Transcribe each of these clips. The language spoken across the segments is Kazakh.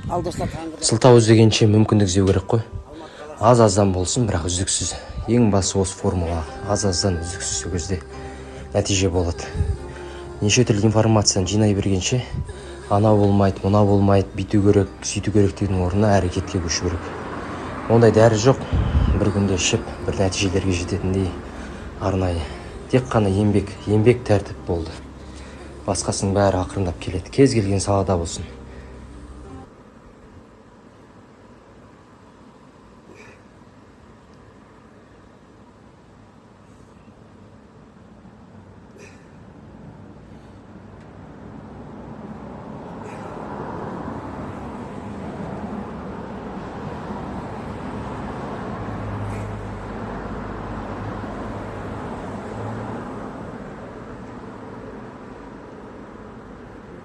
Сылтау үзегенше мүмкіндік іздеу керек қой. Аз-аздан болсын, бірақ үздіксіз. Ең басы осы формула. Аз-аздан үздіксіз сол кезде нәтиже болады. Неше түрлі информацияны жинай бергенше, анау болмайды, мынау болмайды, бүйту керек, сөйту керек деген орнына әрекетке көшу керек. Ондай дәрі жоқ. Бір күнде ішіп, бір нәтижелерге жететіндей арнайы. Тек қана еңбек тәртіп болды. Басқасының бәрі ақырындап келеді. Кез келген салада болсын.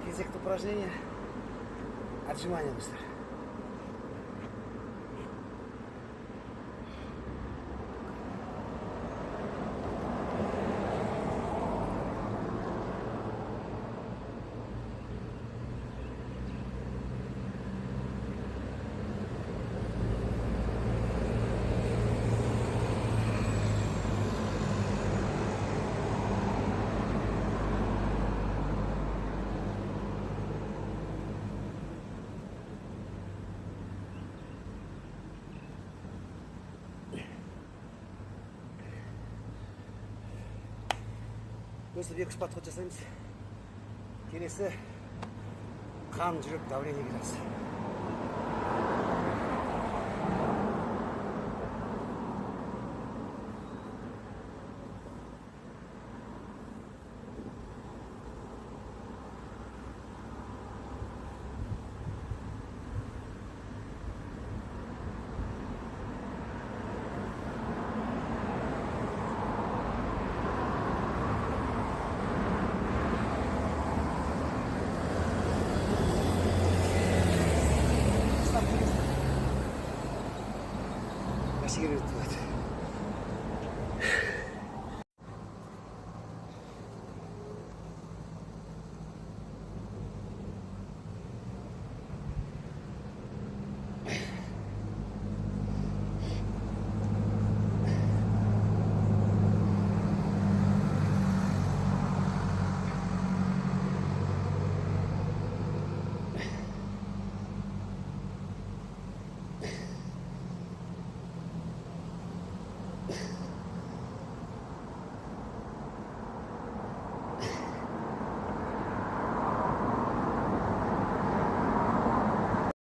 Кезекті упражнение. Отжимания быстро. Өзі екі-үш подход жасаймыз. Келесі қан жүрек давлениеге жақсы. Бәсекеге өтті.